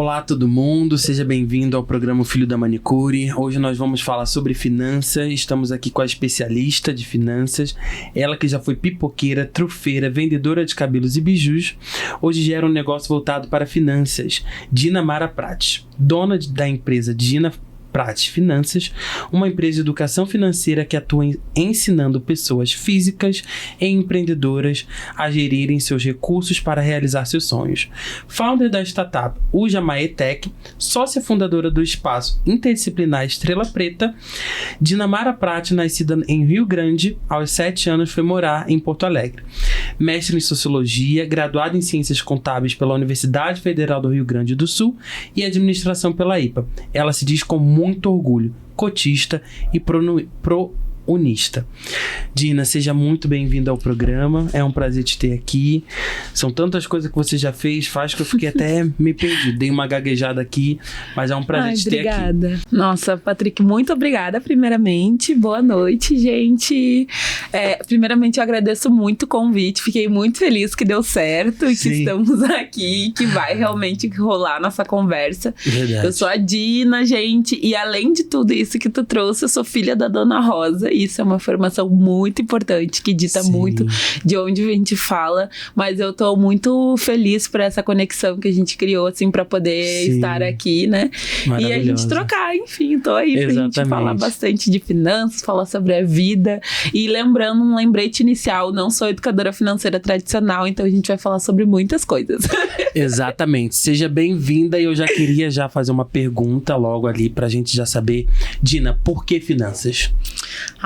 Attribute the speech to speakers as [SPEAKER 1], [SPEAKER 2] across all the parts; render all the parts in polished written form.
[SPEAKER 1] Olá todo mundo, seja bem-vindo ao programa Filho da Manicure. Hoje nós vamos falar sobre finanças, estamos aqui com a especialista de finanças, ela que já foi pipoqueira, trufeira, vendedora de cabelos e bijus, hoje gera um negócio voltado para finanças, Dina Mara Prates, dona da empresa Dina Prates Finanças, uma empresa de educação financeira que atua ensinando pessoas físicas e empreendedoras a gerirem seus recursos para realizar seus sonhos. Founder da startup Uja Maetec, sócia fundadora do espaço interdisciplinar Estrela Preta, Dina Mara Prates, nascida em Rio Grande, aos 7 anos foi morar em Porto Alegre. Mestre em Sociologia, graduada em Ciências Contábeis pela Universidade Federal do Rio Grande do Sul e Administração pela IPA. Ela se diz com muito orgulho, cotista e prounista. Dina, seja muito bem-vinda ao programa, é um prazer te ter aqui. São tantas coisas que você já faz que eu fiquei até me perdido. Dei uma gaguejada aqui, mas é um prazer te ter aqui.
[SPEAKER 2] Obrigada. Nossa, Patrick, muito obrigada, primeiramente. Boa noite, gente. Primeiramente, eu agradeço muito o convite. Fiquei muito feliz que deu certo e que estamos aqui, que vai realmente rolar nossa conversa.
[SPEAKER 1] Verdade.
[SPEAKER 2] Eu sou a Dina, gente, e além de tudo isso que tu trouxe, eu sou filha da Dona Rosa. Isso é uma formação muito importante, que dita muito de onde a gente fala, mas eu tô muito feliz por essa conexão que a gente criou, assim, pra poder estar aqui, né? E a gente trocar, enfim, tô aí pra gente falar bastante de finanças, falar sobre a vida, e lembrando um lembrete inicial, não sou educadora financeira tradicional, então a gente vai falar sobre muitas coisas.
[SPEAKER 1] Exatamente, seja bem-vinda, e eu já queria fazer uma pergunta logo ali pra gente já saber, Dina, por que finanças?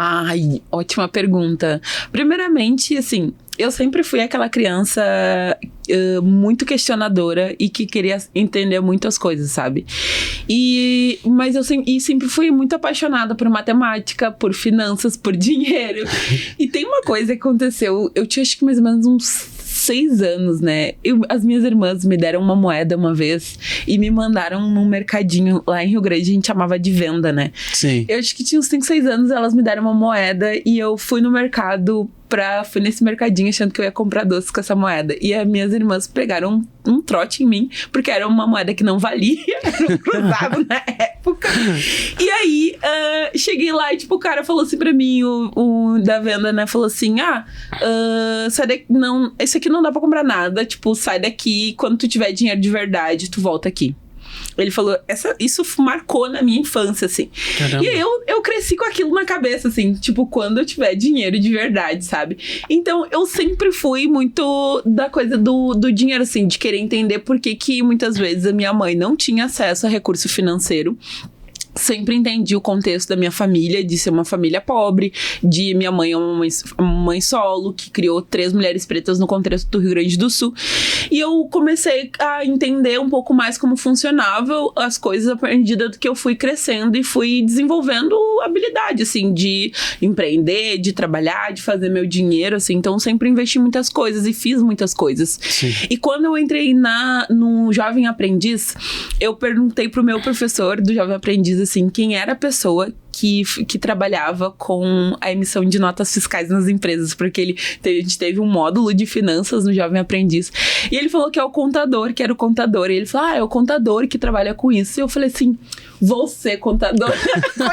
[SPEAKER 2] Ai, ótima pergunta. Primeiramente, assim, eu sempre fui aquela criança muito questionadora e que queria entender muitas coisas, sabe? Mas eu sempre fui muito apaixonada por matemática, por finanças, por dinheiro. E tem uma coisa que aconteceu, eu tinha acho que mais ou menos uns 6 anos, né? As minhas irmãs me deram uma moeda uma vez e me mandaram num mercadinho lá em Rio Grande, a gente chamava de venda, né?
[SPEAKER 1] Sim.
[SPEAKER 2] Eu acho que tinha uns 5, 6 anos, elas me deram uma moeda e eu fui no mercado fui nesse mercadinho achando que eu ia comprar doce com essa moeda. E as minhas irmãs pegaram um trote em mim, porque era uma moeda que não valia, era um cruzado na época. E aí, cheguei lá e, tipo, o cara falou assim pra mim, o da venda, né, falou assim, sai daqui, não, esse aqui não dá pra comprar nada, tipo, sai daqui, quando tu tiver dinheiro de verdade, tu volta aqui. Ele falou, isso marcou na minha infância, assim. Caramba. E eu cresci com aquilo na cabeça, assim, tipo, quando eu tiver dinheiro de verdade, sabe? Então, eu sempre fui muito da coisa do dinheiro, assim, de querer entender por que muitas vezes a minha mãe não tinha acesso a recurso financeiro. Sempre entendi o contexto da minha família, de ser uma família pobre, de minha mãe é uma mãe solo, que criou 3 mulheres pretas no contexto do Rio Grande do Sul. E eu comecei a entender um pouco mais como funcionavam as coisas à medida que eu fui crescendo e fui desenvolvendo habilidade, assim, de empreender, de trabalhar, de fazer meu dinheiro, assim. Então, sempre investi em muitas coisas e fiz muitas coisas. Sim. E quando eu entrei no Jovem Aprendiz, eu perguntei pro meu professor do Jovem Aprendiz, assim, quem era a pessoa que trabalhava com a emissão de notas fiscais nas empresas, porque a gente teve um módulo de finanças no Jovem Aprendiz, e ele falou que é o contador, que era o contador, e ele falou, é o contador que trabalha com isso, e eu falei assim, vou ser contador.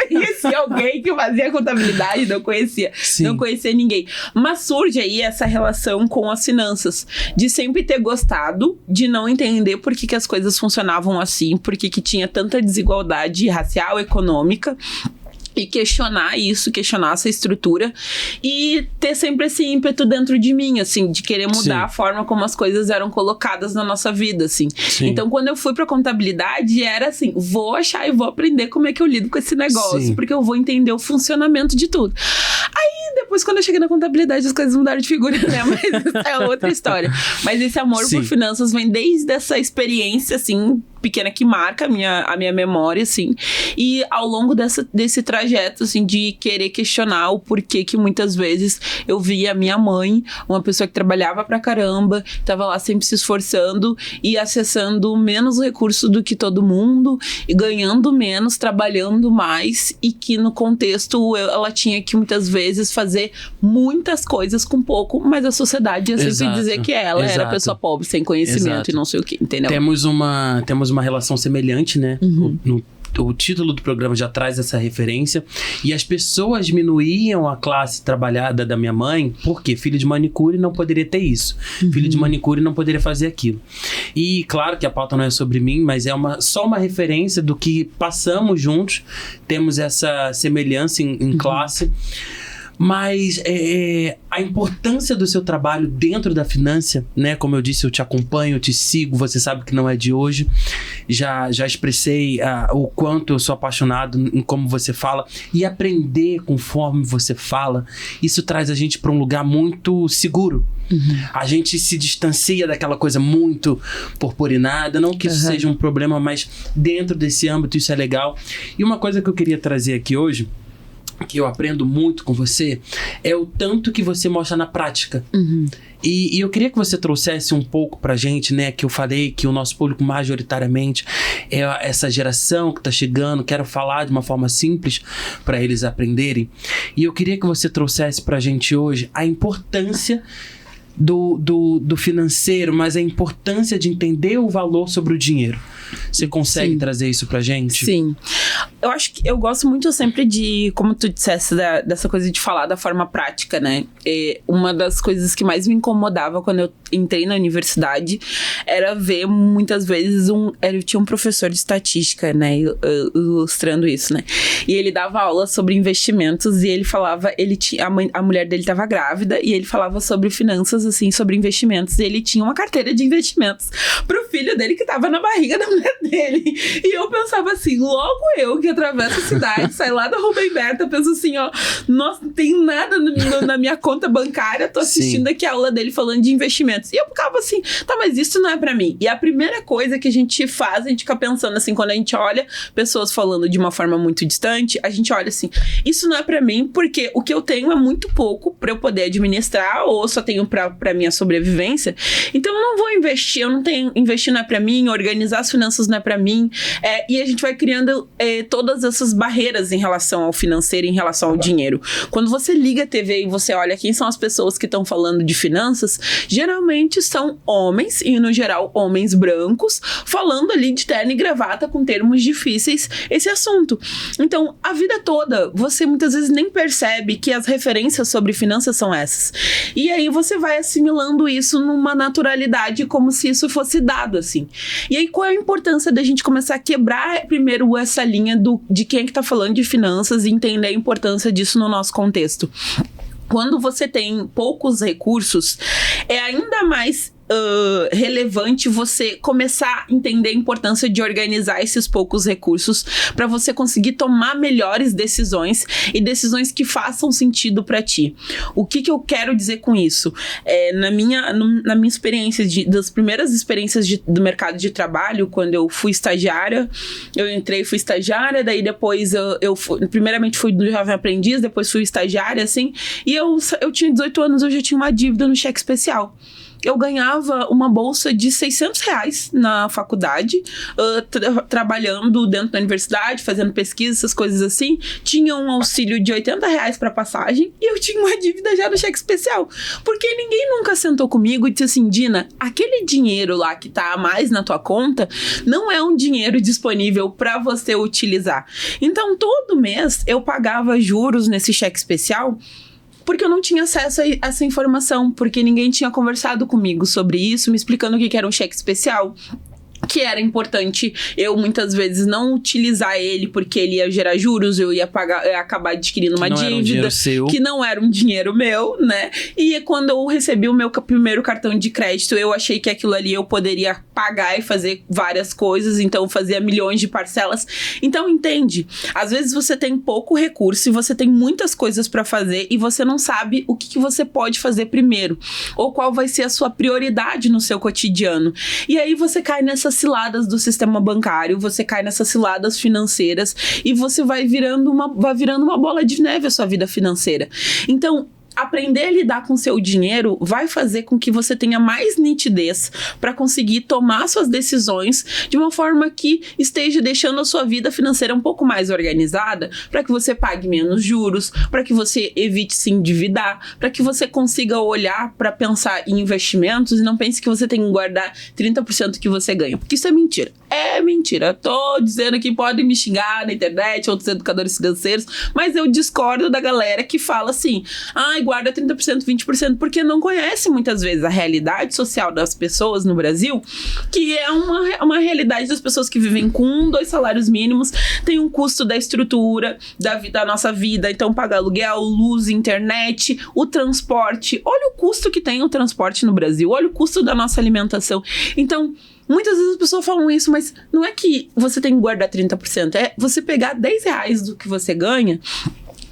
[SPEAKER 2] Conheci alguém que fazia contabilidade, não conhecia ninguém, mas surge aí essa relação com as finanças, de sempre ter gostado, de não entender por que as coisas funcionavam assim, por que tinha tanta desigualdade racial, econômica, e questionar essa estrutura e ter sempre esse ímpeto dentro de mim, assim, de querer mudar a forma como as coisas eram colocadas na nossa vida, assim. Então, quando eu fui pra contabilidade, era assim, vou achar e vou aprender como é que eu lido com esse negócio, porque eu vou entender o funcionamento de tudo. Aí, depois, quando eu cheguei na contabilidade, as coisas mudaram de figura, né? Mas isso é outra história. Mas esse amor por finanças vem desde essa experiência, assim, pequena que marca a minha memória, assim. E ao longo desse trajeto, assim, de querer questionar o porquê que muitas vezes eu via a minha mãe, uma pessoa que trabalhava pra caramba, tava lá sempre se esforçando e acessando menos recursos do que todo mundo, e ganhando menos, trabalhando mais, e que no contexto ela tinha que muitas vezes fazer muitas coisas com pouco, mas a sociedade ia sempre dizer que ela era pessoa pobre, sem conhecimento e não sei o que, entendeu?
[SPEAKER 1] Temos uma temos uma relação semelhante, né? O título do programa já traz essa referência. E as pessoas diminuíam a classe trabalhada da minha mãe, porque filho de manicure não poderia ter isso. Filho de manicure não poderia fazer aquilo. E claro que a pauta não é sobre mim, mas é só uma referência do que passamos juntos. Temos essa semelhança em classe. Mas a importância do seu trabalho dentro da finança, né? Como eu disse, eu te acompanho, eu te sigo, você sabe que não é de hoje. Já expressei o quanto eu sou apaixonado em como você fala. E aprender conforme você fala, isso traz a gente para um lugar muito seguro. A gente se distancia daquela coisa muito purpurinada. Não que isso seja um problema, mas dentro desse âmbito isso é legal. E uma coisa que eu queria trazer aqui hoje, que eu aprendo muito com você, é o tanto que você mostra na prática. E eu queria que você trouxesse um pouco pra gente, né, que eu falei que o nosso público majoritariamente é essa geração que tá chegando, quero falar de uma forma simples para eles aprenderem. E eu queria que você trouxesse pra gente hoje a importância do financeiro, mas a importância de entender o valor sobre o dinheiro. Você consegue trazer isso pra gente?
[SPEAKER 2] Sim. Eu acho que eu gosto muito sempre de, como tu disseste, dessa coisa de falar da forma prática, né? Uma das coisas que mais me incomodava quando eu entrei na universidade era ver muitas vezes eu tinha um professor de estatística, né? Ilustrando isso, né? E ele dava aula sobre investimentos e ele falava, a mulher dele estava grávida e ele falava sobre finanças, assim, sobre investimentos. E ele tinha uma carteira de investimentos pro filho dele que estava na barriga da mulher dele. E eu pensava assim, logo eu que atravesso a cidade, saio lá da Rubem Berta, penso assim, ó, nossa, não tem nada na minha conta bancária, tô assistindo aqui a aula dele falando de investimentos. E eu ficava assim, tá, mas isso não é pra mim. E a primeira coisa que a gente faz, a gente fica pensando assim, quando a gente olha pessoas falando de uma forma muito distante, a gente olha assim, isso não é pra mim, porque o que eu tenho é muito pouco pra eu poder administrar, ou só tenho pra minha sobrevivência, então eu não vou investir, eu não tenho, investir não é pra mim, organizar as finanças não é pra mim, e a gente vai criando todas essas barreiras em relação ao financeiro, em relação ao dinheiro. Quando você liga a TV e você olha quem são as pessoas que estão falando de finanças, geralmente são homens, e no geral homens brancos, falando ali de terno e gravata com termos difíceis esse assunto. Então, a vida toda, você muitas vezes nem percebe que as referências sobre finanças são essas. E aí você vai assimilando isso numa naturalidade como se isso fosse dado, assim. E aí, qual é a importância da gente começar a quebrar primeiro essa linha de quem é que tá falando de finanças e entender a importância disso no nosso contexto? Quando você tem poucos recursos, é ainda mais relevante você começar a entender a importância de organizar esses poucos recursos para você conseguir tomar melhores decisões e decisões que façam sentido para ti. O que eu quero dizer com isso? Na minha experiência, das primeiras experiências do mercado de trabalho, quando eu fui estagiária, eu entrei e fui estagiária, daí depois primeiramente fui do jovem aprendiz, depois fui estagiária, assim, e eu tinha 18 anos, eu já tinha uma dívida no cheque especial. Eu ganhava uma bolsa de R$600 na faculdade, trabalhando dentro da universidade, fazendo pesquisa, essas coisas assim. Tinha um auxílio de R$80 para passagem e eu tinha uma dívida já no cheque especial. Porque ninguém nunca sentou comigo e disse assim, Dina, aquele dinheiro lá que tá a mais na tua conta não é um dinheiro disponível para você utilizar. Então, todo mês eu pagava juros nesse cheque especial porque eu não tinha acesso a essa informação, porque ninguém tinha conversado comigo sobre isso, me explicando o que era um cheque especial, que era importante eu muitas vezes não utilizar ele porque ele ia gerar juros, eu ia acabar adquirindo uma dívida que não era um dinheiro meu, né? E quando eu recebi o meu primeiro cartão de crédito, eu achei que aquilo ali eu poderia pagar e fazer várias coisas, então eu fazia milhões de parcelas. Então, entende? Às vezes você tem pouco recurso e você tem muitas coisas pra fazer e você não sabe o que você pode fazer primeiro, ou qual vai ser a sua prioridade no seu cotidiano. E aí você cai nessas ciladas do sistema bancário, você cai nessas ciladas financeiras e você vai virando uma bola de neve a sua vida financeira. Então, aprender a lidar com seu dinheiro vai fazer com que você tenha mais nitidez para conseguir tomar suas decisões de uma forma que esteja deixando a sua vida financeira um pouco mais organizada, para que você pague menos juros, para que você evite se endividar, para que você consiga olhar para pensar em investimentos e não pense que você tem que guardar 30% que você ganha, porque isso é mentira. É mentira. Tô dizendo que podem me xingar na internet, outros educadores financeiros, mas eu discordo da galera que fala assim, guarda 30%, 20%, porque não conhece muitas vezes a realidade social das pessoas no Brasil, que é uma realidade das pessoas que vivem com 1, 2 salários mínimos, tem um custo da estrutura, da nossa vida, então paga aluguel, luz, internet, o transporte. Olha o custo que tem o transporte no Brasil, olha o custo da nossa alimentação. Então, muitas vezes as pessoas falam isso, mas não é que você tem que guardar 30%, é você pegar R$10 do que você ganha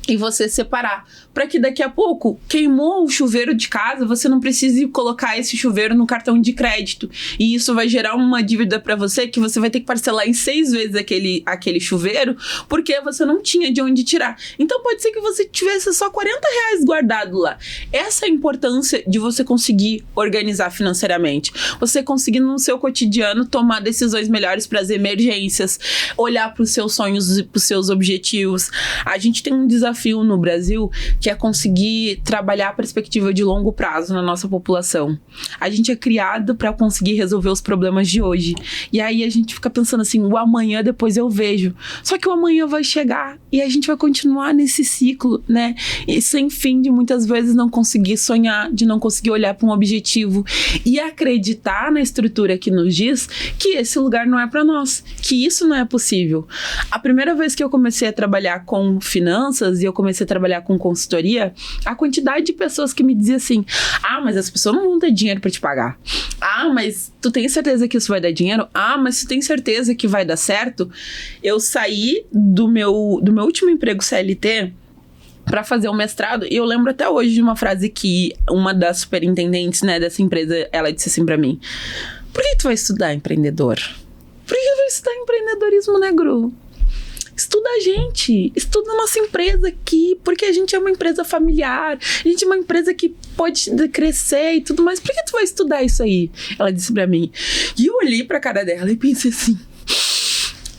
[SPEAKER 2] e você separar, para que daqui a pouco, queimou o chuveiro de casa, você não precise colocar esse chuveiro no cartão de crédito. E isso vai gerar uma dívida para você, que você vai ter que parcelar em 6 vezes aquele chuveiro, porque você não tinha de onde tirar. Então pode ser que você tivesse só R$40 guardado lá. Essa é a importância de você conseguir organizar financeiramente. Você conseguir no seu cotidiano tomar decisões melhores para as emergências, olhar para os seus sonhos e para os seus objetivos. A gente tem um desafio no Brasil que é conseguir trabalhar a perspectiva de longo prazo na nossa população. A gente é criado para conseguir resolver os problemas de hoje. E aí a gente fica pensando assim, o amanhã depois eu vejo. Só que o amanhã vai chegar e a gente vai continuar nesse ciclo, né? E sem fim de muitas vezes não conseguir sonhar, de não conseguir olhar para um objetivo e acreditar na estrutura que nos diz que esse lugar não é para nós, que isso não é possível. A primeira vez que eu comecei a trabalhar com finanças e eu comecei a trabalhar com consultoria, a quantidade de pessoas que me diziam assim, mas as pessoas não vão ter dinheiro para te pagar. Mas tu tem certeza que isso vai dar dinheiro? Mas tu tem certeza que vai dar certo? Eu saí do meu último emprego CLT para fazer um mestrado, e eu lembro até hoje de uma frase que uma das superintendentes, né, dessa empresa, ela disse assim para mim, por que tu vai estudar empreendedor? Por que tu vai estudar empreendedorismo, né, Gru? Estuda a gente, estuda a nossa empresa aqui, porque a gente é uma empresa familiar, a gente é uma empresa que pode crescer e tudo mais. Por que tu vai estudar isso aí? Ela disse pra mim. E eu olhei pra cara dela e pensei assim,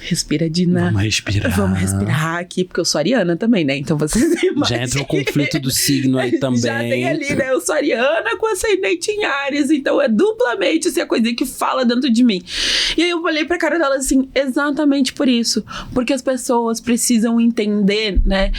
[SPEAKER 2] respira, Dina.
[SPEAKER 1] Vamos respirar.
[SPEAKER 2] Vamos respirar aqui, porque eu sou ariana também, né? Então vocês imaginam.
[SPEAKER 1] Já entra o conflito do signo aí também.
[SPEAKER 2] Já tem ali, né? Eu sou ariana com ascendente em Áries, então é duplamente assim, a coisa que fala dentro de mim. E aí eu olhei pra cara dela assim, exatamente por isso. Porque as pessoas precisam entender, né?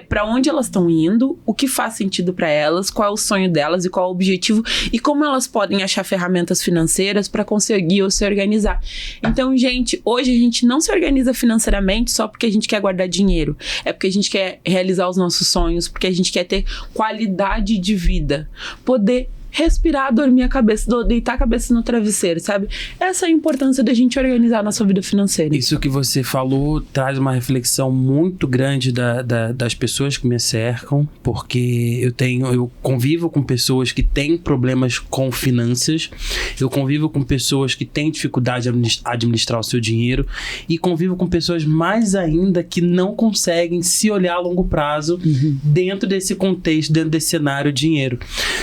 [SPEAKER 2] Pra onde elas estão indo, o que faz sentido pra elas, qual é o sonho delas e qual é o objetivo e como elas podem achar ferramentas financeiras pra conseguir se organizar. Então, gente, hoje a gente não se organiza financeiramente só porque a gente quer guardar dinheiro. É porque a gente quer realizar os nossos sonhos, porque a gente quer ter qualidade de vida. Poder respirar, dormir a cabeça, deitar a cabeça no travesseiro, sabe? Essa é a importância da gente organizar a nossa vida financeira.
[SPEAKER 1] Isso que você falou traz uma reflexão muito grande das pessoas que me cercam, porque eu convivo com pessoas que têm problemas com finanças, eu convivo com pessoas que têm dificuldade de administrar o seu dinheiro e convivo com pessoas mais ainda que não conseguem se olhar a longo prazo dentro desse contexto, dentro desse cenário dinheiro.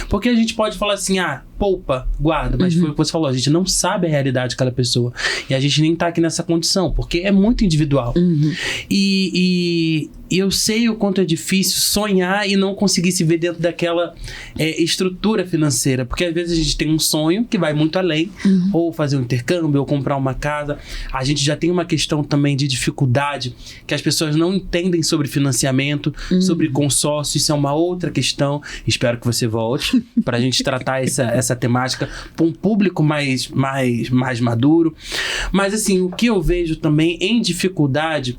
[SPEAKER 1] Porque a gente pode falar assim, poupa, guarda, mas foi o que você falou, a gente não sabe a realidade de cada pessoa e a gente nem tá aqui nessa condição, porque é muito individual. E eu sei o quanto é difícil sonhar e não conseguir se ver dentro daquela estrutura financeira, porque às vezes a gente tem um sonho que vai muito além, ou fazer um intercâmbio, ou comprar uma casa. A gente já tem uma questão também de dificuldade, que as pessoas não entendem sobre financiamento, sobre consórcio, isso é uma outra questão. Espero que você volte pra gente tratar essa temática para um público mais maduro. Mas assim, o que eu vejo também em dificuldade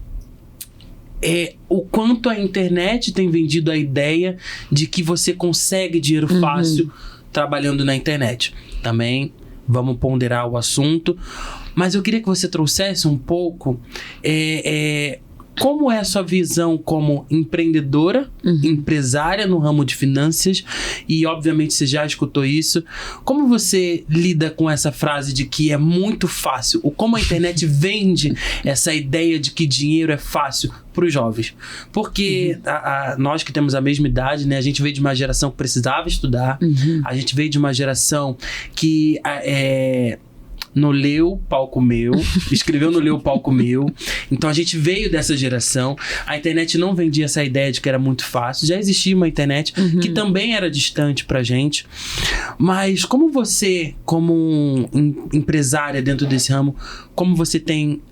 [SPEAKER 1] é o quanto a internet tem vendido a ideia de que você consegue dinheiro fácil trabalhando na internet. Também vamos ponderar o assunto, mas eu queria que você trouxesse um pouco como é a sua visão como empreendedora, empresária no ramo de finanças, e obviamente você já escutou isso. Como você lida com essa frase de que é muito fácil? Ou como a internet vende essa ideia de que dinheiro é fácil para os jovens? Porque nós que temos a mesma idade, né, a gente veio de uma geração que precisava estudar, a gente veio de uma geração que no Leu, palco meu, escreveu no Leu, palco meu. Então a gente veio dessa geração. A internet não vendia essa ideia de que era muito fácil. Já existia uma internet que também era distante pra gente. Mas como você, como empresária dentro desse ramo, como você tem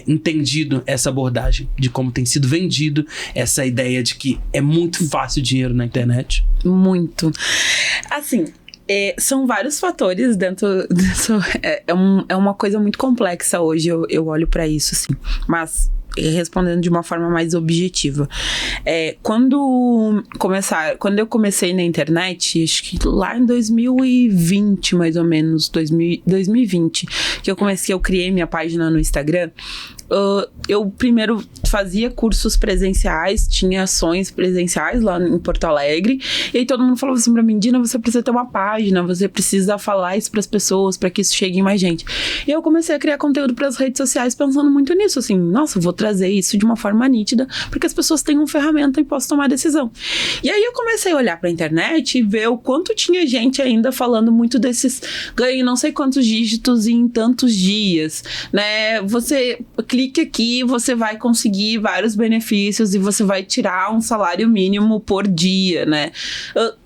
[SPEAKER 1] entendido essa abordagem de como tem sido vendido essa ideia de que é muito fácil dinheiro na internet?
[SPEAKER 2] Muito. Assim, são vários fatores dentro disso. É uma coisa muito complexa hoje, eu olho pra isso, assim. Mas respondendo de uma forma mais objetiva. Quando eu comecei na internet, acho que lá em 2020, mais ou menos, 2020, que eu criei minha página no Instagram. Eu primeiro fazia cursos presenciais, tinha ações presenciais lá em Porto Alegre, e aí todo mundo falava assim pra mim: Dina, você precisa ter uma página, você precisa falar isso pras pessoas, pra que isso chegue em mais gente. E eu comecei a criar conteúdo pras redes sociais pensando muito nisso, assim, nossa, eu vou trazer isso de uma forma nítida, porque as pessoas têm uma ferramenta e posso tomar decisão. E aí eu comecei a olhar pra internet e ver o quanto tinha gente ainda falando muito desses ganhe não sei quantos dígitos em tantos dias, né? Você clique aqui, você vai conseguir vários benefícios e você vai tirar um salário mínimo por dia, né?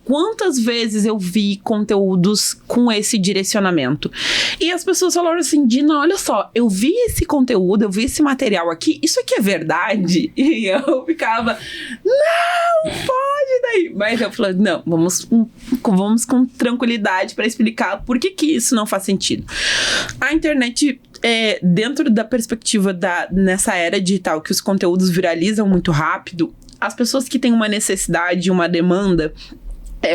[SPEAKER 2] Quantas vezes eu vi conteúdos com esse direcionamento? E as pessoas falaram assim: Dina, olha só, eu vi esse conteúdo, eu vi esse material aqui, isso aqui é verdade? E eu ficava, não, pode daí. Mas eu falei, não, vamos com tranquilidade para explicar por que isso não faz sentido. A internet, dentro da perspectiva nessa era digital, que os conteúdos viralizam muito rápido, as pessoas que têm uma necessidade, uma demanda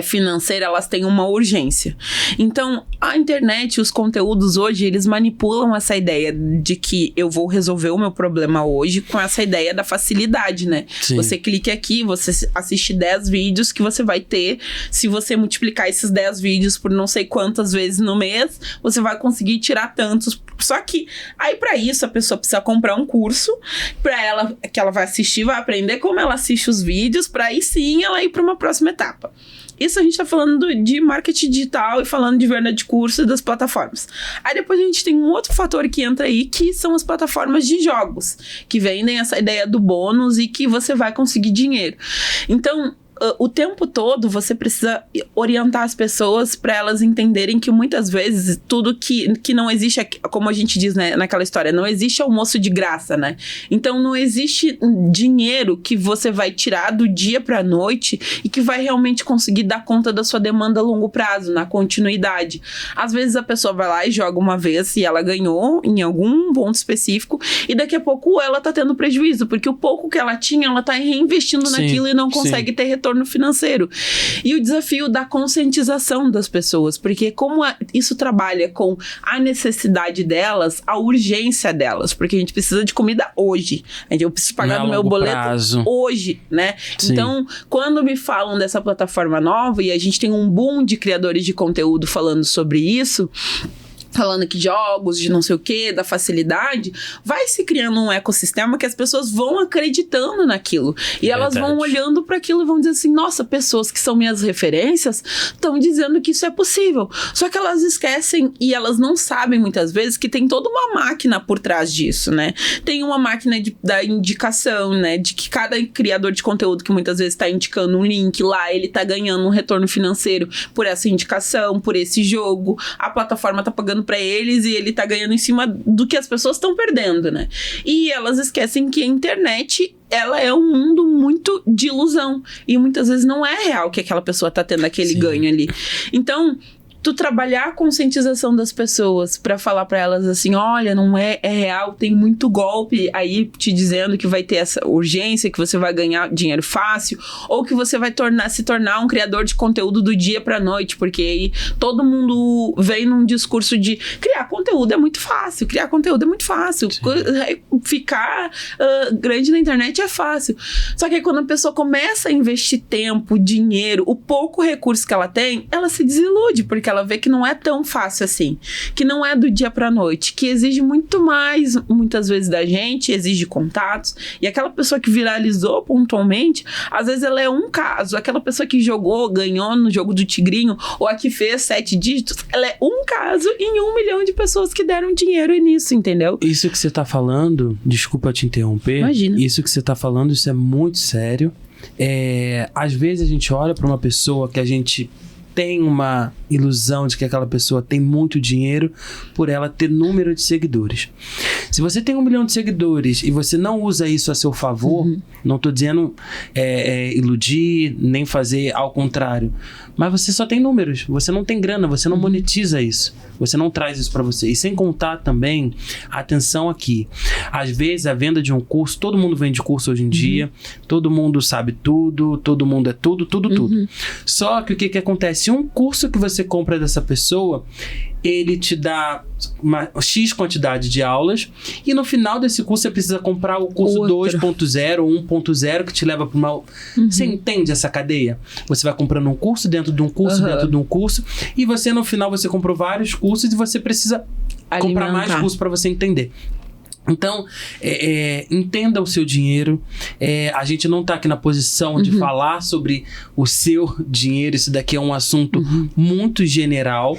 [SPEAKER 2] financeira, elas têm uma urgência. Então, a internet, os conteúdos hoje, eles manipulam essa ideia de que eu vou resolver o meu problema hoje com essa ideia da facilidade, né? Sim. Você clica aqui, você assiste 10 vídeos que você vai ter. Se você multiplicar esses 10 vídeos por não sei quantas vezes no mês, você vai conseguir tirar tantos. Só que, aí pra isso, a pessoa precisa comprar um curso que ela vai assistir, vai aprender como ela assiste os vídeos, pra aí sim ela ir pra uma próxima etapa. Isso a gente tá falando de marketing digital e falando de venda de curso e das plataformas. Aí depois a gente tem um outro fator que entra aí, que são as plataformas de jogos, que vendem essa ideia do bônus e que você vai conseguir dinheiro. Então, o tempo todo você precisa orientar as pessoas para elas entenderem que muitas vezes tudo que não existe, como a gente diz, né, naquela história, não existe almoço de graça, né? Então não existe dinheiro que você vai tirar do dia para a noite e que vai realmente conseguir dar conta da sua demanda a longo prazo, na continuidade. Às vezes a pessoa vai lá e joga uma vez e ela ganhou em algum ponto específico e daqui a pouco ela tá tendo prejuízo, porque o pouco que ela tinha, ela tá reinvestindo naquilo e não consegue ter retorno financeiro. E o desafio da conscientização das pessoas, porque como isso trabalha com a necessidade delas, a urgência delas, porque a gente precisa de comida hoje. Eu preciso pagar no meu boleto hoje, né? Sim. Então, quando me falam dessa plataforma nova, e a gente tem um boom de criadores de conteúdo falando sobre isso, falando que jogos, de não sei o que, da facilidade, vai se criando um ecossistema que as pessoas vão acreditando naquilo. E elas vão olhando para aquilo e vão dizer assim, nossa, pessoas que são minhas referências estão dizendo que isso é possível. Só que elas esquecem e elas não sabem muitas vezes que tem toda uma máquina por trás disso, né? Tem uma máquina da indicação, né? De que cada criador de conteúdo que muitas vezes está indicando um link lá, ele tá ganhando um retorno financeiro por essa indicação, por esse jogo. A plataforma tá pagando pra eles e ele tá ganhando em cima do que as pessoas estão perdendo, né? E elas esquecem que a internet, ela é um mundo muito de ilusão e muitas vezes não é real que aquela pessoa tá tendo aquele ganho ali. Então, tu trabalhar a conscientização das pessoas pra falar pra elas assim, olha, não é real, tem muito golpe aí te dizendo que vai ter essa urgência, que você vai ganhar dinheiro fácil, ou que você vai se tornar um criador de conteúdo do dia pra noite, porque aí todo mundo vem num discurso de criar conteúdo é muito fácil, ficar grande na internet é fácil. Só que aí quando a pessoa começa a investir tempo, dinheiro, o pouco recurso que ela tem, ela se desilude, porque ela vê que não é tão fácil assim, que não é do dia pra noite, que exige muito mais, muitas vezes, da gente, exige contatos, e aquela pessoa que viralizou pontualmente, às vezes ela é um caso, aquela pessoa que jogou, ganhou no jogo do Tigrinho, ou a que fez 7 dígitos, ela é um caso em 1 milhão de pessoas que deram dinheiro nisso, entendeu?
[SPEAKER 1] Isso que você tá falando, desculpa te interromper.
[SPEAKER 2] Imagina.
[SPEAKER 1] Isso que você tá falando, isso é muito sério. Às vezes a gente olha pra uma pessoa que a gente tem uma ilusão de que aquela pessoa tem muito dinheiro por ela ter número de seguidores. Se você tem 1 milhão de seguidores e você não usa isso a seu favor, não tô dizendo iludir, nem fazer ao contrário, mas você só tem números, você não tem grana, você não monetiza isso, você não traz isso pra você. E sem contar também, atenção aqui, às vezes a venda de um curso, todo mundo vende curso hoje em dia, todo mundo sabe tudo, todo mundo é tudo. Só que o que acontece? Um curso que você compra dessa pessoa, ele te dá uma X quantidade de aulas e no final desse curso você precisa comprar o curso 2.0 ou 1.0 que te leva para uma... Você entende essa cadeia? Você vai comprando um curso dentro de um curso, dentro de um curso, e você no final você comprou vários cursos e você precisa comprar mais cursos para você entender. Então, entenda o seu dinheiro. A gente não está aqui na posição de falar sobre o seu dinheiro. Isso daqui é um assunto muito general.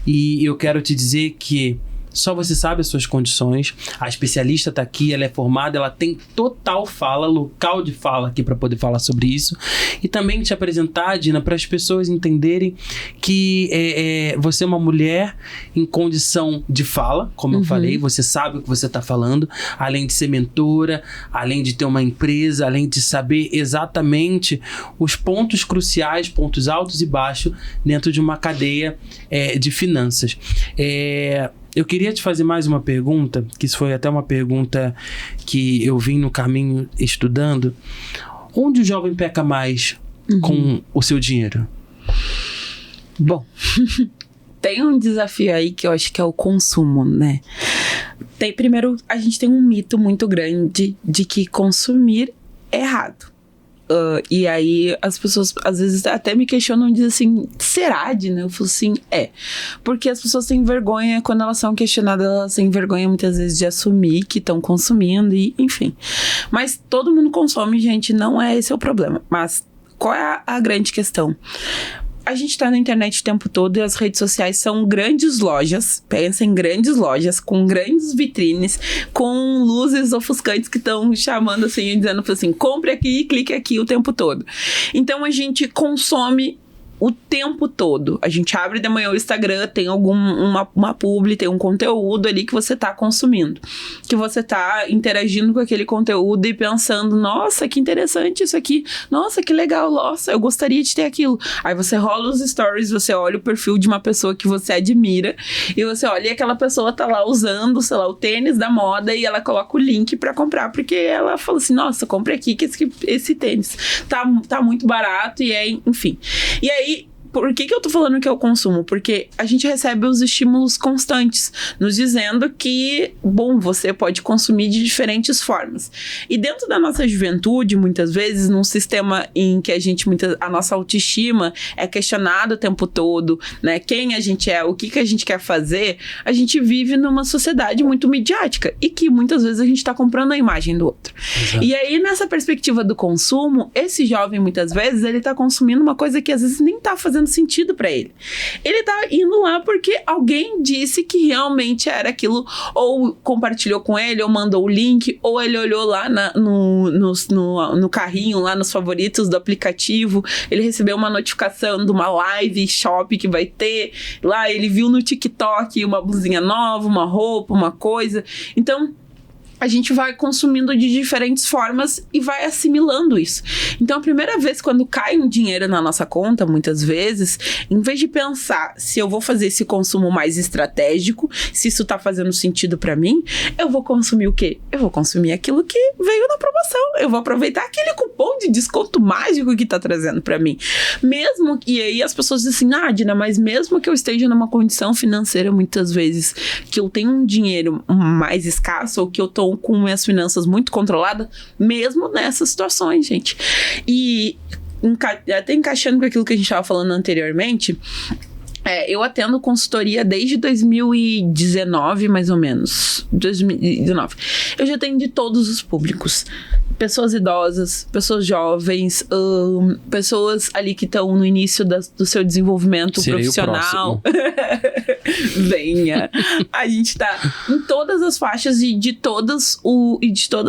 [SPEAKER 1] E eu quero te dizer que só você sabe as suas condições. A especialista está aqui, ela é formada, ela tem total fala, local de fala aqui para poder falar sobre isso. E também te apresentar, Dina, para as pessoas entenderem que você é uma mulher em condição de fala, como eu falei, você sabe o que você está falando, além de ser mentora, além de ter uma empresa, além de saber exatamente os pontos cruciais, pontos altos e baixos dentro de uma cadeia de finanças. Eu queria te fazer mais uma pergunta, que isso foi até uma pergunta que eu vim no caminho estudando. Onde o jovem peca mais com o seu dinheiro?
[SPEAKER 2] Bom, tem um desafio aí que eu acho que é o consumo, né? Primeiro, a gente tem um mito muito grande de que consumir é errado. E aí as pessoas às vezes até me questionam e dizem assim, será, Dina? Eu falo assim, porque as pessoas têm vergonha, quando elas são questionadas, elas têm vergonha muitas vezes de assumir que estão consumindo e enfim. Mas todo mundo consome, gente, não é esse o problema. Mas qual é a grande questão? A gente tá na internet o tempo todo e as redes sociais são grandes lojas, pensa em grandes lojas, com grandes vitrines, com luzes ofuscantes que estão chamando assim, e dizendo assim, compre aqui e clique aqui o tempo todo. Então a gente consome o tempo todo. A gente abre de manhã o Instagram, tem uma publi, tem um conteúdo ali que você tá consumindo, que você tá interagindo com aquele conteúdo e pensando, nossa, que interessante isso aqui, nossa, que legal, nossa, eu gostaria de ter aquilo. Aí você rola os stories, você olha o perfil de uma pessoa que você admira e você olha e aquela pessoa tá lá usando, sei lá, o tênis da moda e ela coloca o link pra comprar, porque ela fala assim, nossa, compre aqui que esse tênis tá muito barato e enfim. E aí, por que eu tô falando que é o consumo? Porque a gente recebe os estímulos constantes, nos dizendo que, bom, você pode consumir de diferentes formas. E dentro da nossa juventude, muitas vezes, num sistema em que a nossa autoestima é questionada o tempo todo, né? Quem a gente é, o que a gente quer fazer, a gente vive numa sociedade muito midiática e que muitas vezes a gente tá comprando a imagem do outro. Exato. E aí, nessa perspectiva do consumo, esse jovem, muitas vezes, ele tá consumindo uma coisa que às vezes nem tá fazendo sentido pra ele. Ele tá indo lá porque alguém disse que realmente era aquilo, ou compartilhou com ele, ou mandou o link, ou ele olhou lá no carrinho, lá nos favoritos do aplicativo, ele recebeu uma notificação de uma live shop que vai ter, lá ele viu no TikTok uma blusinha nova, uma roupa, uma coisa. Então, a gente vai consumindo de diferentes formas e vai assimilando isso. Então, a primeira vez quando cai um dinheiro na nossa conta, muitas vezes, em vez de pensar se eu vou fazer esse consumo mais estratégico, se isso tá fazendo sentido pra mim, eu vou consumir o quê? Eu vou consumir aquilo que veio na promoção. Eu vou aproveitar aquele cupom de desconto mágico que tá trazendo pra mim. Mesmo, e aí as pessoas dizem assim, Dina, mas mesmo que eu esteja numa condição financeira, muitas vezes, que eu tenho um dinheiro mais escasso, ou que eu tô estou com minhas finanças muito controladas, mesmo nessas situações, gente. E até encaixando com aquilo que a gente estava falando anteriormente, eu atendo consultoria desde 2019, mais ou menos. 2019. Eu já atendo de todos os públicos. Pessoas idosas, pessoas jovens, pessoas ali que estão no início do seu desenvolvimento profissional. Venha. A gente tá em todas as faixas e de todas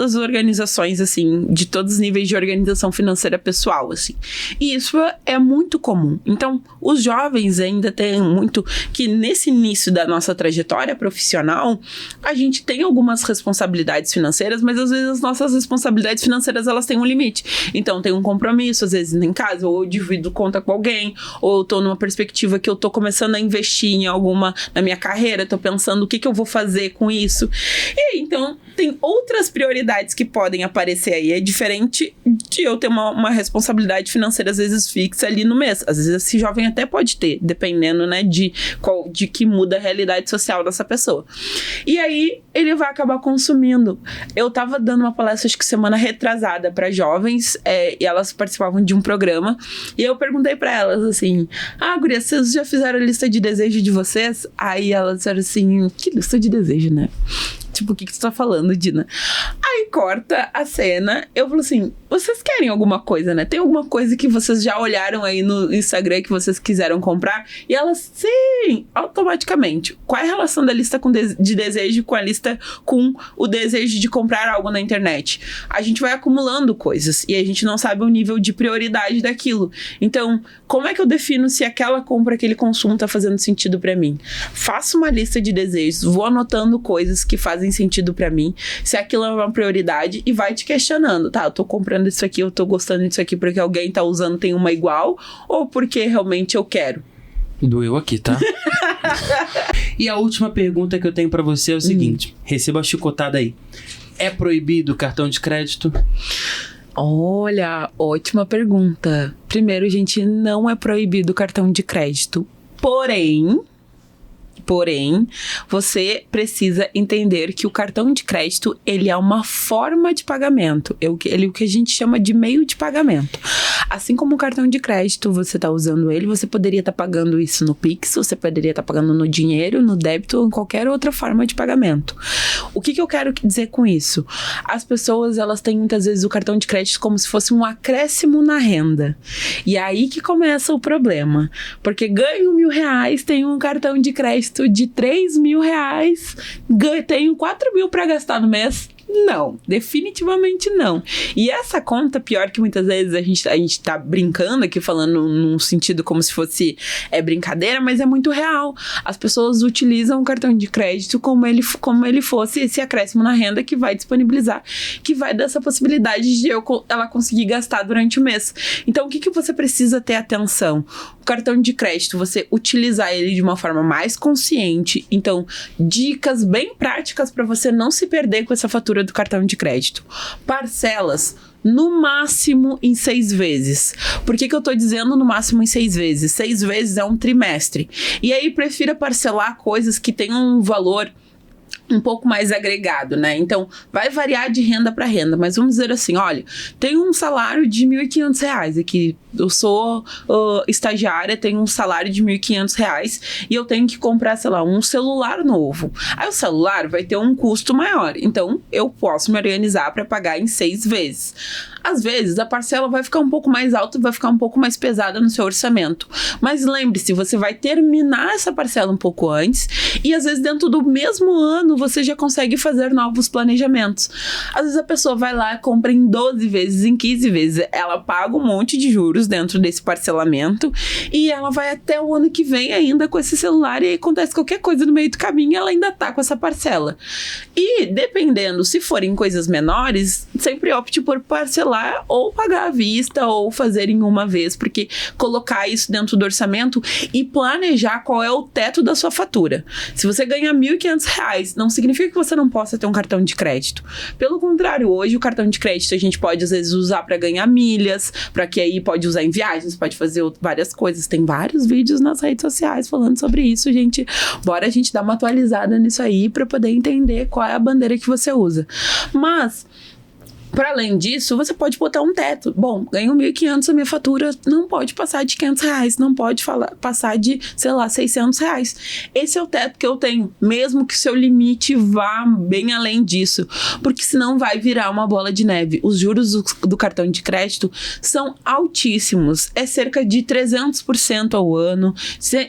[SPEAKER 2] as organizações, assim, de todos os níveis de organização financeira pessoal, assim. E isso é muito comum. Então, os jovens ainda têm muito que nesse início da nossa trajetória profissional, a gente tem algumas responsabilidades financeiras, mas às vezes as nossas responsabilidades financeiras, elas têm um limite. Então, tem um compromisso, às vezes em casa, ou eu divido conta com alguém, ou eu tô numa perspectiva que eu tô começando a investir em alguma, na minha carreira, tô pensando o que eu vou fazer com isso. E aí, então, tem outras prioridades que podem aparecer aí. É diferente de eu ter uma responsabilidade financeira, às vezes, fixa ali no mês. Às vezes, esse jovem até pode ter, dependendo, né, de que muda a realidade social dessa pessoa. E aí, ele vai acabar consumindo. Eu tava dando uma palestra, acho que semana retrasada, para jovens, e elas participavam de um programa, e eu perguntei para elas assim, gurias, vocês já fizeram a lista de desejo de vocês? Aí elas disseram assim, que lista de desejo, né? Tipo, o que tu tá falando, Dina? Aí corta a cena, eu falo assim, vocês querem alguma coisa, né? Tem alguma coisa que vocês já olharam aí no Instagram que vocês quiseram comprar? E elas, sim, automaticamente. Qual é a relação da lista de desejo com a lista com o desejo de comprar algo na internet? A gente vai acumulando coisas e a gente não sabe o nível de prioridade daquilo. Então, como é que eu defino se aquela compra, aquele consumo tá fazendo sentido pra mim? Faço uma lista de desejos, vou anotando coisas que fazem sentido pra mim, se aquilo é uma prioridade, e vai te questionando, tá? Eu tô comprando isso aqui, eu tô gostando disso aqui porque alguém tá usando, tem uma igual, ou porque realmente eu quero?
[SPEAKER 1] Doeu aqui, tá? E a última pergunta que eu tenho pra você é o seguinte, receba a chicotada aí. É proibido o cartão de crédito?
[SPEAKER 2] Olha, ótima pergunta. Primeiro, gente, não é proibido o cartão de crédito. Porém, você precisa entender que o cartão de crédito, ele é uma forma de pagamento. Ele é o que a gente chama de meio de pagamento. Assim como o cartão de crédito, você está usando ele, você poderia estar pagando isso no Pix, você poderia estar pagando no dinheiro, no débito ou em qualquer outra forma de pagamento. O que eu quero dizer com isso? As pessoas, elas têm muitas vezes o cartão de crédito como se fosse um acréscimo na renda. E é aí que começa o problema. Porque ganho R$1.000, tenho um cartão de crédito de R$3.000, tenho 4.000 para gastar no mês. Não, definitivamente não. E essa conta, pior que muitas vezes a gente tá brincando aqui, falando num sentido como se fosse brincadeira, mas é muito real. As pessoas utilizam o cartão de crédito como ele fosse esse acréscimo na renda que vai disponibilizar, que vai dar essa possibilidade de ela conseguir gastar durante o mês. Então, o que você precisa ter atenção? O cartão de crédito, você utilizar ele de uma forma mais consciente. Então, dicas bem práticas para você não se perder com essa fatura do cartão de crédito. Parcelas, no máximo em 6 vezes. Por que eu tô dizendo no máximo em 6 vezes? 6 vezes é um trimestre. E aí, prefira parcelar coisas que tenham um valor um pouco mais agregado, né? Então, vai variar de renda para renda, mas vamos dizer assim, olha, tem um salário de R$1.500 aqui, eu sou estagiária, tenho um salário de R$1.500 e eu tenho que comprar, sei lá, um celular novo. Aí o celular vai ter um custo maior, então eu posso me organizar para pagar em 6 vezes. Às vezes, a parcela vai ficar um pouco mais alta, vai ficar um pouco mais pesada no seu orçamento. Mas lembre-se, você vai terminar essa parcela um pouco antes e às vezes dentro do mesmo ano você já consegue fazer novos planejamentos. Às vezes a pessoa vai lá, compra em 12 vezes, em 15 vezes, ela paga um monte de juros dentro desse parcelamento e ela vai até o ano que vem ainda com esse celular e aí acontece qualquer coisa no meio do caminho e ela ainda tá com essa parcela. E dependendo, se forem coisas menores, sempre opte por parcelar ou pagar à vista ou fazer em uma vez, porque colocar isso dentro do orçamento e planejar qual é o teto da sua fatura. Se você ganha R$1.500, não significa que você não possa ter um cartão de crédito. Pelo contrário, hoje o cartão de crédito a gente pode às vezes usar para ganhar milhas, para que aí pode usar em viagens, pode fazer várias coisas. Tem vários vídeos nas redes sociais falando sobre isso, gente. Bora a gente dar uma atualizada nisso aí para poder entender qual é a bandeira que você usa. Mas para além disso, você pode botar um teto. Bom, ganho 1.500, a minha fatura não pode passar de R$500, não pode passar de, sei lá, R$600. Esse é o teto que eu tenho, mesmo que seu limite vá bem além disso, porque senão vai virar uma bola de neve. Os juros do cartão de crédito são altíssimos, é cerca de 300% ao ano.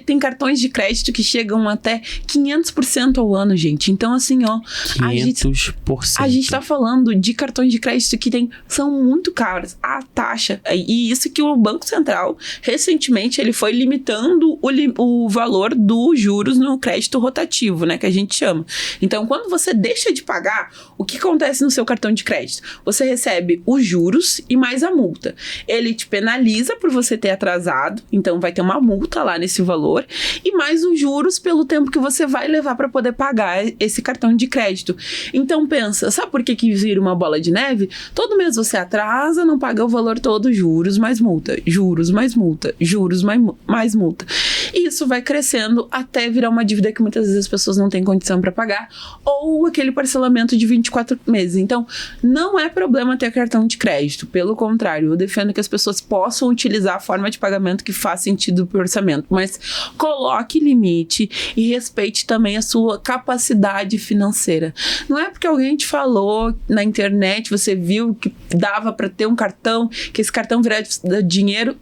[SPEAKER 2] Tem cartões de crédito que chegam até 500% ao ano, gente. Então, assim, ó,
[SPEAKER 1] 500%.
[SPEAKER 2] A gente tá falando de cartões de crédito que são muito caros. A taxa, e isso que o Banco Central, recentemente, ele foi limitando o valor dos juros no crédito rotativo, né, que a gente chama. Então, quando você deixa de pagar, o que acontece no seu cartão de crédito? Você recebe os juros e mais a multa. Ele te penaliza por você ter atrasado, então vai ter uma multa lá nesse valor, e mais os juros pelo tempo que você vai levar para poder pagar esse cartão de crédito. Então, pensa, sabe por que vira uma bola de neve? Todo mês você atrasa, não paga o valor todo, juros mais multa, juros mais multa, juros mais multa. E isso vai crescendo até virar uma dívida que muitas vezes as pessoas não têm condição para pagar, ou aquele parcelamento de 24 meses. Então, não é problema ter cartão de crédito. Pelo contrário, eu defendo que as pessoas possam utilizar a forma de pagamento que faz sentido para o orçamento, mas coloque limite e respeite também a sua capacidade financeira. Não é porque alguém te falou na internet, você viu que dava para ter um cartão, que esse cartão virar dinheiro.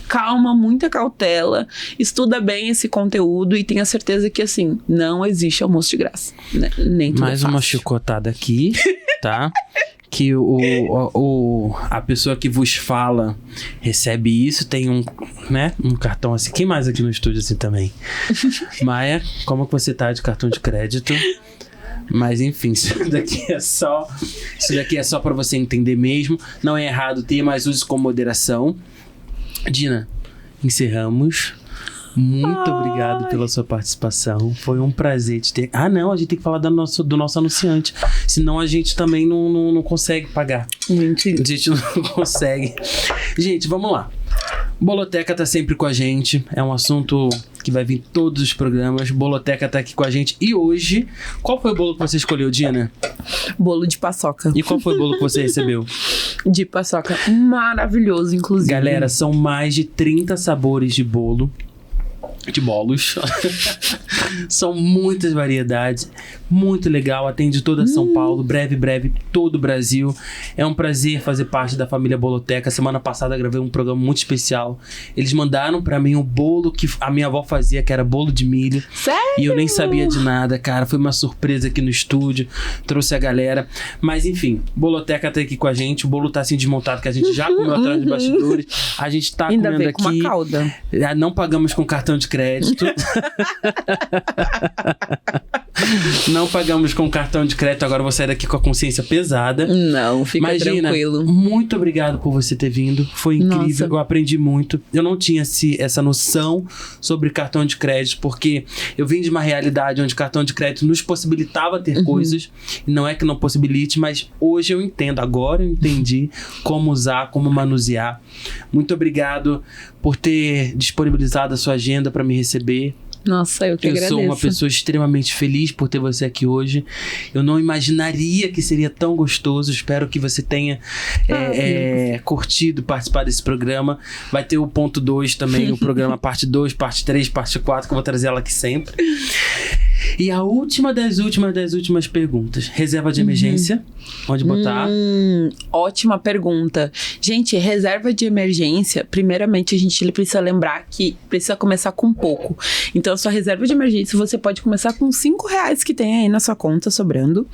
[SPEAKER 2] Calma, muita cautela, estuda bem esse conteúdo e tenha certeza que, assim, não existe almoço de graça, né? Nem tudo
[SPEAKER 1] mais uma chicotada aqui, tá? Que a pessoa que vos fala recebe isso, tem um cartão assim. Quem mais aqui no estúdio assim também? Maia, como que você tá de cartão de crédito? Mas enfim, isso daqui é só para você entender mesmo. Não é errado ter, mas use com moderação. Dina, encerramos. Muito obrigado pela sua participação. Foi um prazer te ter. A gente tem que falar do nosso anunciante. Senão a gente também não consegue pagar.
[SPEAKER 2] Mentira.
[SPEAKER 1] A gente não consegue. Gente, vamos lá. Boloteca tá sempre com a gente. É um assunto que vai vir em todos os programas. Boloteca tá aqui com a gente. E hoje, qual foi o bolo que você escolheu, Dina?
[SPEAKER 2] Bolo de paçoca.
[SPEAKER 1] E qual foi o bolo que você recebeu?
[SPEAKER 2] De paçoca. Maravilhoso, inclusive.
[SPEAKER 1] Galera, são mais de 30 sabores de bolo. De bolos. São muitas variedades. Muito legal. Atende toda São Paulo. Breve, todo o Brasil. É um prazer fazer parte da família Boloteca. Semana passada gravei um programa muito especial. Eles mandaram pra mim um bolo que a minha avó fazia, que era bolo de milho.
[SPEAKER 2] Sério?
[SPEAKER 1] E eu nem sabia de nada, cara. Foi uma surpresa aqui no estúdio. Trouxe a galera. Mas enfim, Boloteca tá aqui com a gente. O bolo tá assim desmontado, que a gente já comeu atrás dos bastidores. A gente tá
[SPEAKER 2] ainda
[SPEAKER 1] comendo
[SPEAKER 2] vem
[SPEAKER 1] aqui.
[SPEAKER 2] Com uma calda.
[SPEAKER 1] Não pagamos com cartão de crédito. Não pagamos com cartão de crédito. Agora eu vou sair daqui com a consciência pesada.
[SPEAKER 2] Não, fica tranquilo.
[SPEAKER 1] Muito obrigado por você ter vindo. Foi incrível.
[SPEAKER 2] Nossa.
[SPEAKER 1] Eu aprendi muito. Eu não tinha essa noção sobre cartão de crédito, porque eu vim de uma realidade onde cartão de crédito nos possibilitava ter coisas. E não é que não possibilite, mas hoje eu entendo. Agora eu entendi como usar, como manusear. Muito obrigado por ter disponibilizado a sua agenda para me receber.
[SPEAKER 2] Nossa, eu que agradeço.
[SPEAKER 1] Eu sou uma pessoa extremamente feliz por ter você aqui hoje. Eu não imaginaria que seria tão gostoso. Espero que você tenha curtido participar desse programa. Vai ter o ponto 2 também, o programa parte 2, parte 3, parte 4, que eu vou trazer ela aqui sempre. E a última das últimas perguntas. Reserva de emergência. Onde botar?
[SPEAKER 2] Ótima pergunta. Gente, reserva de emergência, primeiramente a gente precisa lembrar que precisa começar com pouco. Então, a sua reserva de emergência, você pode começar com R$5 que tem aí na sua conta sobrando.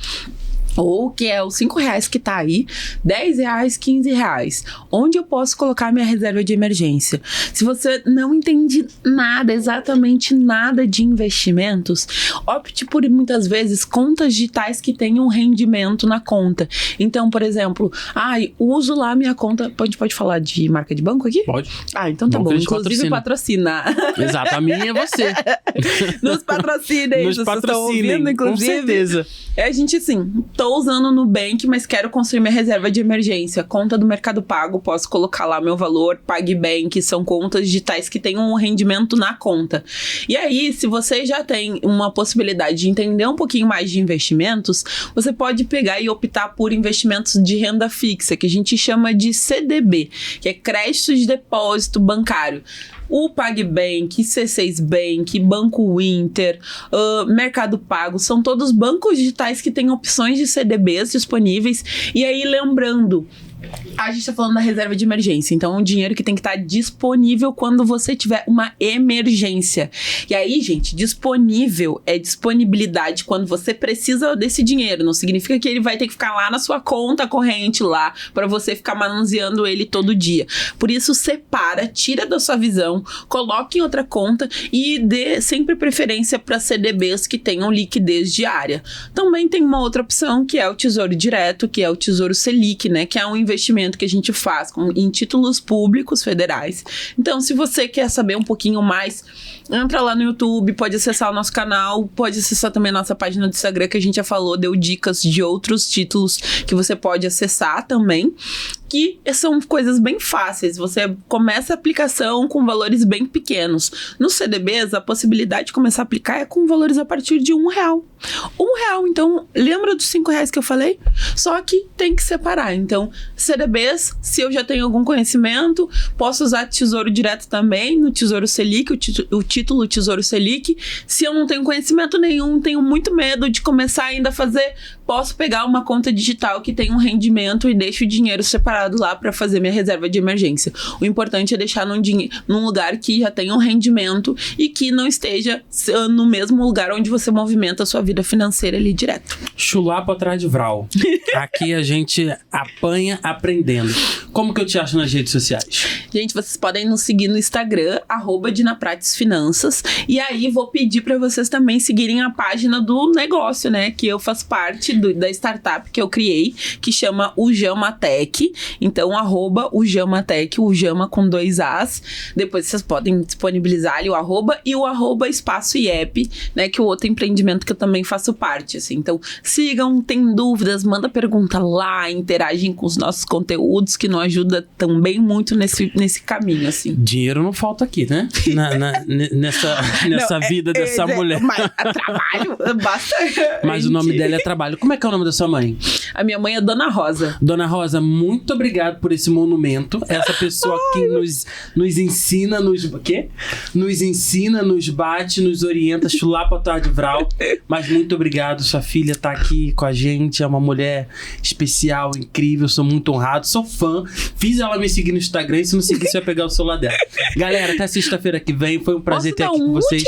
[SPEAKER 2] Ou que é os R$5 que tá aí, R$10, R$15. Onde eu posso colocar minha reserva de emergência? Se você não entende nada, exatamente nada de investimentos, opte por muitas vezes contas digitais que tenham rendimento na conta. Então, por exemplo, uso lá minha conta. A gente pode falar de marca de banco aqui?
[SPEAKER 1] Pode.
[SPEAKER 2] Então tá bom. Inclusive patrocina.
[SPEAKER 1] Exato, a minha é você.
[SPEAKER 2] Nos patrocinem.
[SPEAKER 1] Nos patrocinem,
[SPEAKER 2] ouvindo, inclusive.
[SPEAKER 1] Com certeza.
[SPEAKER 2] A gente, assim, tô usando o Nubank, mas quero construir minha reserva de emergência. Conta do Mercado Pago, posso colocar lá meu valor. PagBank, são contas digitais que tenham um rendimento na conta. E aí, se você já tem uma possibilidade de entender um pouquinho mais de investimentos, você pode pegar e optar por investimentos de renda fixa, que a gente chama de CDB, que é crédito de depósito bancário. O PagBank, C6 Bank, Banco Inter, Mercado Pago, são todos bancos digitais que têm opções de CDBs disponíveis. E aí, lembrando, a gente tá falando da reserva de emergência, então é um dinheiro que tem que estar disponível quando você tiver uma emergência. E aí, gente, disponível é disponibilidade quando você precisa desse dinheiro. Não significa que ele vai ter que ficar lá na sua conta corrente lá para você ficar manuseando ele todo dia. Por isso, separa, tira da sua visão, coloque em outra conta e dê sempre preferência para CDBs que tenham liquidez diária. Também tem uma outra opção que é o Tesouro Direto, que é o Tesouro Selic, né, que é um investimento que a gente faz em títulos públicos federais. Então, se você quer saber um pouquinho mais, entra lá no YouTube, pode acessar o nosso canal, pode acessar também a nossa página do Instagram, que a gente já falou, deu dicas de outros títulos que você pode acessar também, que são coisas bem fáceis. Você começa a aplicação com valores bem pequenos. Nos CDBs, a possibilidade de começar a aplicar é com valores a partir de R$1. R$1, então, lembra dos R$5 que eu falei? Só que tem que separar. Então, CDBs, se eu já tenho algum conhecimento, posso usar Tesouro Direto também, no Tesouro Selic, o título Tesouro Selic. Se eu não tenho conhecimento nenhum, tenho muito medo de começar ainda a fazer, posso pegar uma conta digital que tem um rendimento e deixo o dinheiro separado lá para fazer minha reserva de emergência. O importante é deixar num lugar que já tenha um rendimento e que não esteja no mesmo lugar onde você movimenta a sua vida financeira ali direto.
[SPEAKER 1] Chulapa atrás de Vral. Aqui a gente apanha aprendendo. Como que eu te acho nas redes sociais?
[SPEAKER 2] Gente, vocês podem nos seguir no Instagram, @DinaPratesFinanças. E aí, vou pedir para vocês também seguirem a página do negócio, né? Que eu faço parte da startup que eu criei, que chama Ujamatec. Então, @Ujamatec, Ujama com 2 As. Depois vocês podem disponibilizar ali o @ e o @espaço IEP, né? Que é o outro empreendimento que eu também faço parte, assim. Então, sigam, tem dúvidas, manda pergunta lá, interagem com os nossos conteúdos, que nos ajuda também muito nesse caminho, assim.
[SPEAKER 1] Dinheiro não falta aqui, né? Nessa vida dessa mulher.
[SPEAKER 2] Mas trabalho, basta.
[SPEAKER 1] Mas o nome dela é trabalho. Como é que é o nome da sua mãe?
[SPEAKER 2] A minha mãe é Dona Rosa.
[SPEAKER 1] Dona Rosa, muito obrigado por esse monumento. Essa pessoa que nos ensina, nos ensina, nos bate, nos orienta, chulapa tarde Vral. Mas muito obrigado, sua filha tá aqui com a gente, é uma mulher especial, incrível, sou muito honrado, sou fã. Fiz ela me seguir no Instagram, e se não seguir, você vai pegar o celular dela. Galera, até sexta-feira que vem, foi um prazer ter aqui com vocês.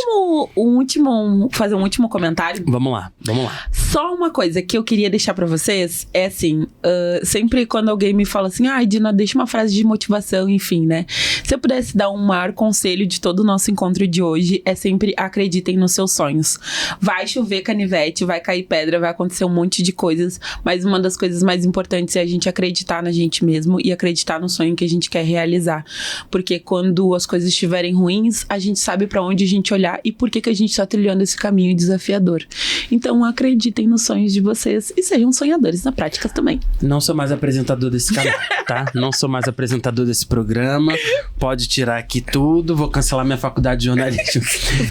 [SPEAKER 2] Fazer um último comentário.
[SPEAKER 1] Vamos lá.
[SPEAKER 2] Só uma coisa que eu queria deixar pra vocês é assim, sempre quando alguém me fala assim, Dina, deixa uma frase de motivação, enfim, né? Se eu pudesse dar um maior conselho de todo o nosso encontro de hoje, é sempre acreditem nos seus sonhos. Vai chover canivete, vai cair pedra, vai acontecer um monte de coisas, mas uma das coisas mais importantes é a gente acreditar na gente mesmo e acreditar no sonho que a gente quer realizar. Porque quando as coisas estiverem ruins, a gente sabe pra onde a gente olhar e por que a gente tá trilhando esse caminho desafiador. Então acreditem nos sonhos de vocês e sejam sonhadores na prática também.
[SPEAKER 1] Não sou mais apresentador desse canal, tá? Não sou mais apresentador desse programa. Pode tirar aqui tudo. Vou cancelar minha faculdade de jornalismo.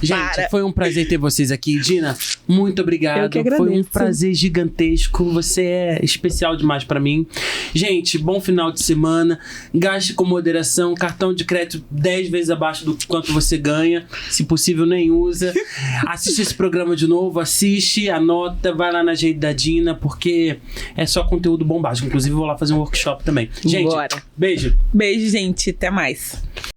[SPEAKER 1] Gente, foi um prazer ter vocês aqui. Dina, muito obrigado.
[SPEAKER 2] Eu que agradeço.
[SPEAKER 1] Foi um prazer gigantesco. Você é especial demais pra mim. Gente, bom final de semana. Gaste com moderação. Cartão de crédito 10 vezes abaixo do quanto você ganha. Se possível, nem usa. Assiste esse programa de novo. Assiste, anota, vai lá na rede da Dina, porque é só conteúdo bombástico. Inclusive, eu vou lá fazer um workshop também. Gente,
[SPEAKER 2] bora.
[SPEAKER 1] Beijo.
[SPEAKER 2] Beijo, gente. Até mais.